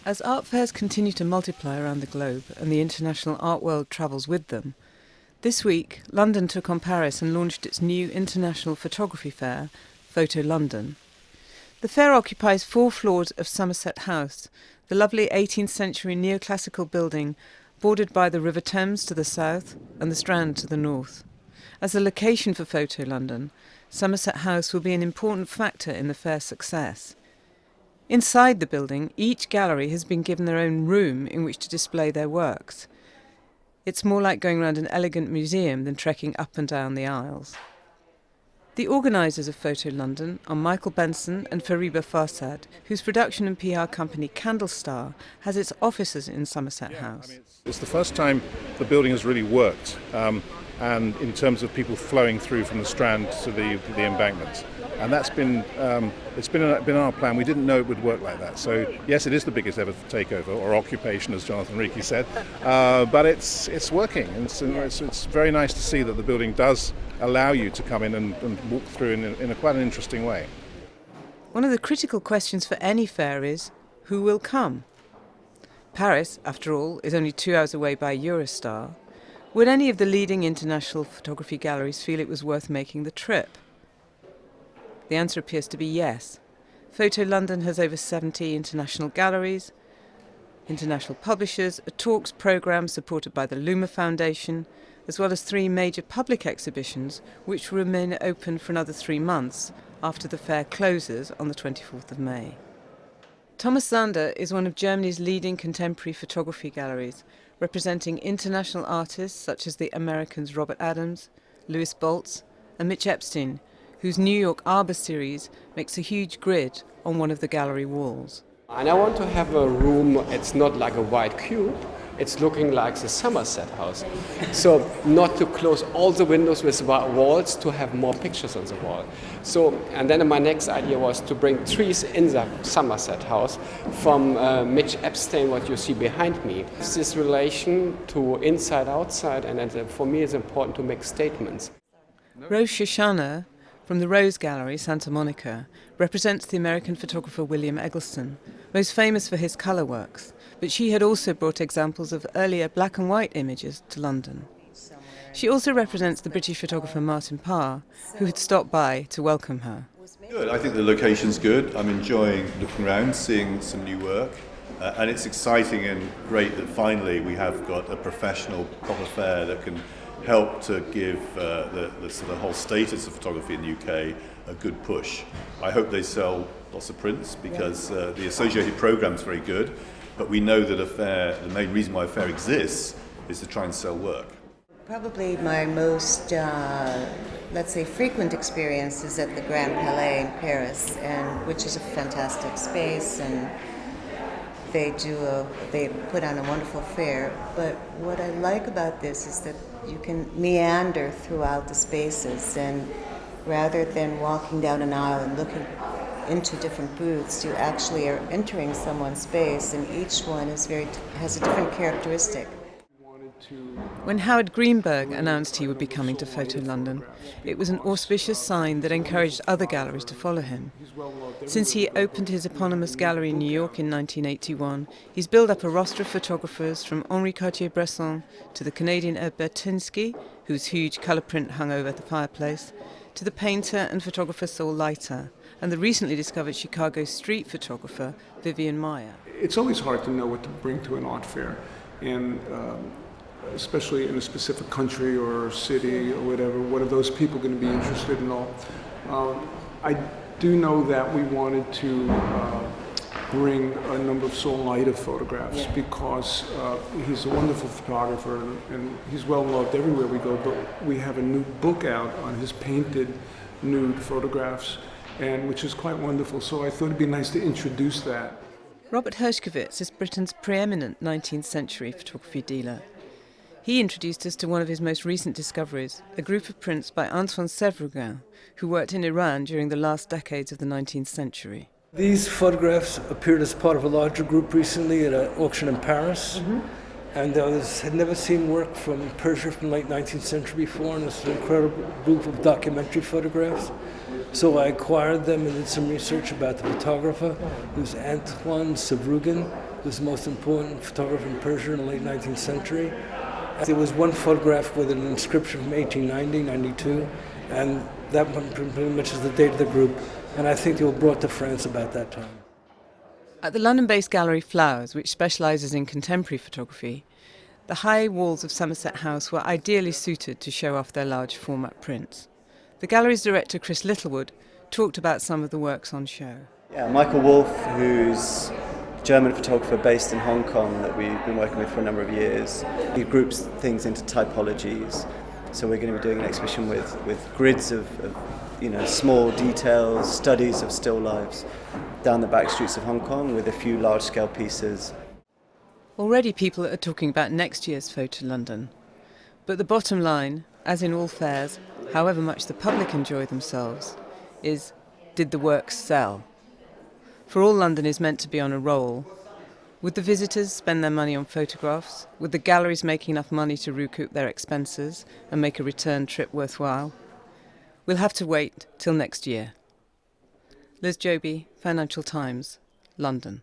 As art fairs continue to multiply around the globe and the international art world travels with them, this week London took on Paris and launched its new international photography fair, Photo London. The fair occupies 4 floors of Somerset House, the lovely 18th century neoclassical building bordered by the River Thames to the south and the Strand to the north. As the location for Photo London, Somerset House will be an important factor in the fair's success. Inside the building, each gallery has been given their own room in which to display their works. It's more like going around an elegant museum than trekking up and down the aisles. The organisers of Photo London are Michael Benson and Fariba Farsad, whose production and PR company Candlestar has its offices in Somerset House. It's the first time the building has really worked, and in terms of people flowing through from the Strand to the embankment. And that's been it's been our plan. We didn't know it would work like that. So yes, it is the biggest ever takeover or occupation, as Jonathan Ricci said. But it's working. And it's very nice to see that the building does allow you to come in and walk through in quite an interesting way. One of the critical questions for any fair is, who will come? Paris, after all, is only 2 hours away by Eurostar. Would any of the leading international photography galleries feel it was worth making the trip? The answer appears to be yes. Photo London has over 70 international galleries, international publishers, a talks programme supported by the Luma Foundation, as well as 3 major public exhibitions which will remain open for another 3 months after the fair closes on the 24th of May. Thomas Zander is one of Germany's leading contemporary photography galleries, representing international artists such as the Americans Robert Adams, Louis Boltz and Mitch Epstein, whose New York Arbor series makes a huge grid on one of the gallery walls. And I want to have a room, it's not like a white cube, it's looking like the Somerset House. So not to close all the windows with walls, to have more pictures on the wall. So, and then my next idea was to bring trees in the Somerset House from Mitch Epstein, what you see behind me. It's this relation to inside-outside, and for me it's important to make statements. Rose Shoshana, from the Rose Gallery, Santa Monica, represents the American photographer William Eggleston, most famous for his colour works, but she had also brought examples of earlier black and white images to London. She also represents the British photographer Martin Parr, who had stopped by to welcome her. Good. I think the location's good. I'm enjoying looking around, seeing some new work, and it's exciting and great that finally we have got a professional proper fair that can help to give the sort of whole status of photography in the UK a good push. I hope they sell lots of prints because the associated program's very good, but we know that a fair, the main reason why a fair exists is to try and sell work. Probably my most, let's say, frequent experience is at the Grand Palais in Paris, which is a fantastic space, and they put on a wonderful fair. But what I like about this is that you can meander throughout the spaces, and rather than walking down an aisle and looking into different booths, you actually are entering someone's space, and each one has a different characteristic. When Howard Greenberg announced he would be coming to Photo London, it was an auspicious sign that encouraged other galleries to follow him. Since he opened his eponymous gallery in New York in 1981, he's built up a roster of photographers from Henri Cartier-Bresson to the Canadian Ed Bertinsky, whose huge colour print hung over the fireplace, to the painter and photographer Saul Leiter, and the recently discovered Chicago street photographer Vivian Maier. It's always hard to know what to bring to an art fair, and especially in a specific country or city or whatever. What are those people going to be interested in all? I do know that we wanted to bring a number of Saul Leiter photographs because he's a wonderful photographer and he's well loved everywhere we go, but we have a new book out on his painted nude photographs, and which is quite wonderful, so I thought it'd be nice to introduce that. Robert Hershkovitz is Britain's preeminent 19th century photography dealer. He introduced us to one of his most recent discoveries, a group of prints by Antoine Sevruguin, who worked in Iran during the last decades of the 19th century. These photographs appeared as part of a larger group recently at an auction in Paris. And I had never seen work from Persia from the late 19th century before, and it's an incredible group of documentary photographs. So I acquired them and did some research about the photographer, who's Antoine Sevruguin, was the most important photographer in Persia in the late 19th century. There was one photograph with an inscription from 1890, 92, and that one pretty much is the date of the group, and I think they were brought to France about that time. At the London-based gallery Flowers, which specialises in contemporary photography, the high walls of Somerset House were ideally suited to show off their large format prints. The gallery's director, Chris Littlewood, talked about some of the works on show. Yeah, Michael Wolff, who's a German photographer based in Hong Kong that we've been working with for a number of years. He groups things into typologies. So we're going to be doing an exhibition with grids of small details, studies of still lives down the back streets of Hong Kong with a few large-scale pieces. Already people are talking about next year's Photo London. But the bottom line, as in all fairs, however much the public enjoy themselves, is, did the works sell? For all London is meant to be on a roll. Would the visitors spend their money on photographs? Would the galleries make enough money to recoup their expenses and make a return trip worthwhile? We'll have to wait till next year. Liz Jobey, Financial Times, London.